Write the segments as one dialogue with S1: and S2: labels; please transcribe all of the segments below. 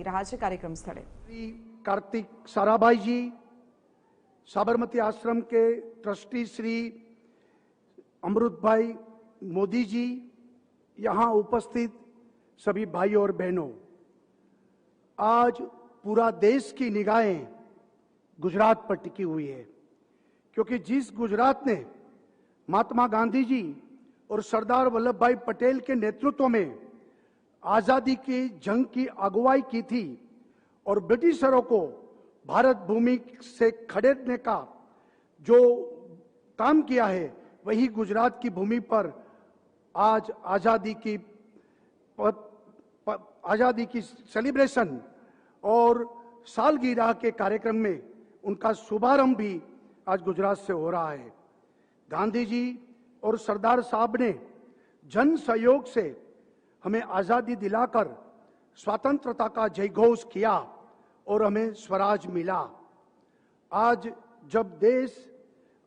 S1: रहा है कार्यक्रम स्थले
S2: श्री कार्तिक साराभाई जी, साबरमती आश्रम के ट्रस्टी श्री अमृत भाई मोदी जी, यहाँ उपस्थित सभी भाई और बहनों, आज पूरा देश की निगाहें गुजरात पर टिकी हुई है, क्योंकि जिस गुजरात ने महात्मा गांधी जी और सरदार वल्लभ भाई पटेल के नेतृत्व में आजादी की जंग की अगुवाई की थी और ब्रिटिशरों को भारत भूमि से खदेड़ने का जो काम किया है, वही गुजरात की भूमि पर आज आजादी की सेलिब्रेशन और सालगिरह के कार्यक्रम में उनका शुभारंभ भी आज गुजरात से हो रहा है। गांधी जी और सरदार साहब ने जन सहयोग से हमें आजादी दिलाकर स्वतंत्रता का जयघोष किया और हमें स्वराज मिला। आज जब देश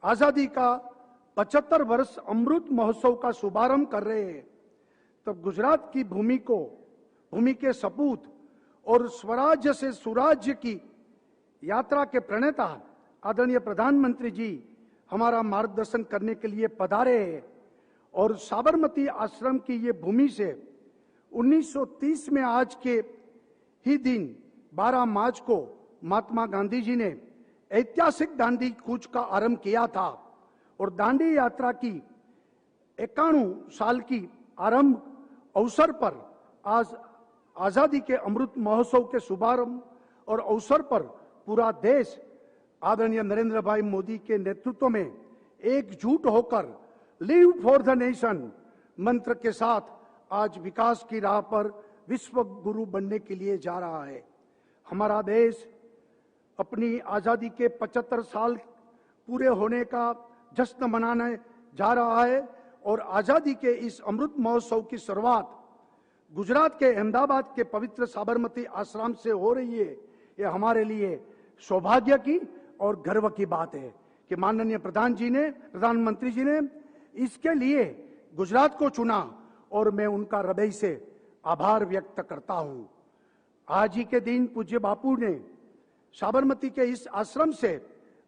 S2: आजादी का 75 वर्ष अमृत महोत्सव का शुभारंभ कर रहे हैं, तब गुजरात की भूमि के सपूत और स्वराज्य से सुराज्य की यात्रा के प्रणेता आदरणीय प्रधानमंत्री जी हमारा मार्गदर्शन करने के लिए पधारे हैं और साबरमती आश्रम की ये भूमि से 1930 में आज के ही दिन 12 मार्च को महात्मा गांधी जी ने ऐतिहासिक दांडी कूच का आरंभ किया था और दांडी यात्रा की 91 साल की आरंभ अवसर पर आज आजादी के अमृत महोत्सव के शुभारंभ और अवसर पर पूरा देश आदरणीय नरेंद्र भाई मोदी के नेतृत्व में एकजुट होकर लिव फॉर द नेशन मंत्र के साथ आज विकास की राह पर विश्व गुरु बनने के लिए जा रहा है। हमारा देश अपनी आजादी के 75 साल पूरे होने का जश्न मनाने जा रहा है और आजादी के इस अमृत महोत्सव की शुरुआत गुजरात के अहमदाबाद के पवित्र साबरमती आश्रम से हो रही है। ये हमारे लिए सौभाग्य की और गर्व की बात है कि माननीय प्रधानमंत्री जी ने इसके लिए गुजरात को चुना और मैं उनका हृदय से आभार व्यक्त करता हूं। आज ही के दिन पूज्य बापू ने साबरमती के इस आश्रम से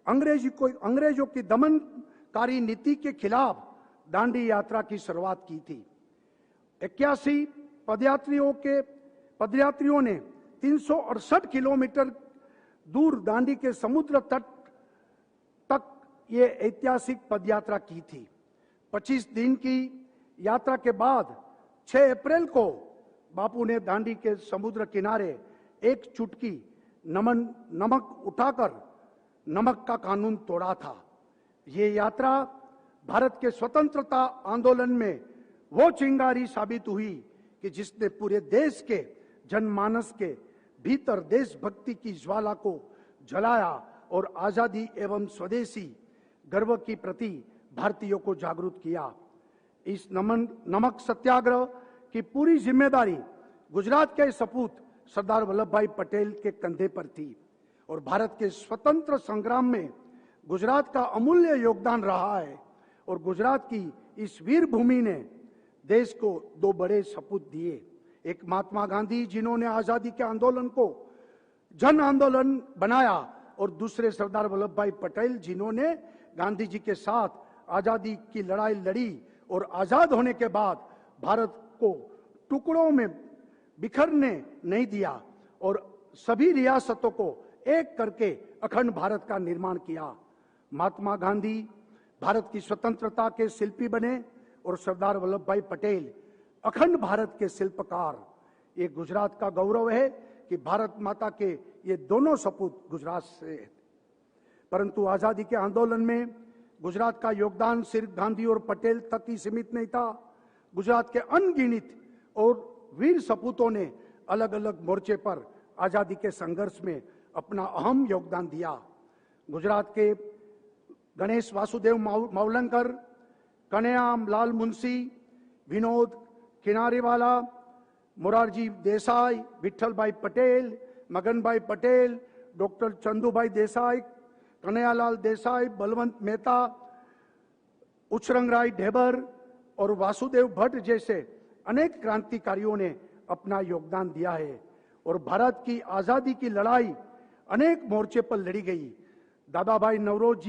S2: अंग्रेजों की दमनकारी नीति के खिलाफ दांडी यात्रा की शुरुआत की थी। 81 पदयात्रियों ने 368 किलोमीटर दूर दांडी के समुद्र तट तक ये ऐतिहासिक पदयात्रा की थी। 25 दिन की यात्रा के बाद 6 अप्रैल को बापू ने दांडी के समुद्र किनारे एक चुटकी नमक उठाकर नमक का कानून तोड़ा था। ये यात्रा भारत के स्वतंत्रता आंदोलन में वो चिंगारी साबित हुई कि जिसने पूरे देश के जनमानस के भीतर देशभक्ति की ज्वाला को जलाया और आजादी एवं स्वदेशी गर्व की प्रति भारतीयों को जागरूक किया। इस नमक सत्याग्रह की पूरी जिम्मेदारी गुजरात के सपूत सरदार वल्लभ भाई पटेल के कंधे पर थी और भारत के स्वतंत्र संग्राम में गुजरात का अमूल्य योगदान रहा है और गुजरात की इस वीर भूमि ने देश को 2 बड़े सपूत दिए। एक महात्मा गांधी जिन्होंने आजादी के आंदोलन को जन आंदोलन बनाया और दूसरे सरदार वल्लभ भाई पटेल जिन्होंने गांधी जी के साथ आजादी की लड़ाई लड़ी और आजाद होने के बाद भारत को टुकड़ों में बिखरने नहीं दिया और सभी रियासतों को एक करके अखंड भारत का निर्माण किया। महात्मा गांधी भारत की स्वतंत्रता के शिल्पी बने और सरदार वल्लभ भाई पटेल अखंड भारत के शिल्पकार। ये गुजरात का गौरव है कि भारत माता के ये दोनों सपूत गुजरात से। परंतु आजादी के आंदोलन में गुजरात का योगदान सिर्फ गांधी और पटेल तक ही सीमित नहीं था। गुजरात के अनगिनत और वीर सपूतों ने अलग अलग मोर्चे पर आजादी के संघर्ष में अपना अहम योगदान दिया। गुजरात के गणेश वासुदेव मावलंकर, कन्हैया लाल मुंशी, विनोद किनारीवाला, मोरारजी देसाई, विठल भाई पटेल, मगन भाई पटेल, डॉक्टर चंदू भाई देसाई, कन्हैयालाल देसाई, बलवंत मेहता, उचरंगराय ढेबर और वासुदेव भट्ट जैसे अनेक क्रांतिकारियों ने अपना योगदान दिया है और भारत की आजादी की लड़ाई अनेक मोर्चे पर लड़ी गई। दादा भाई नौरोजी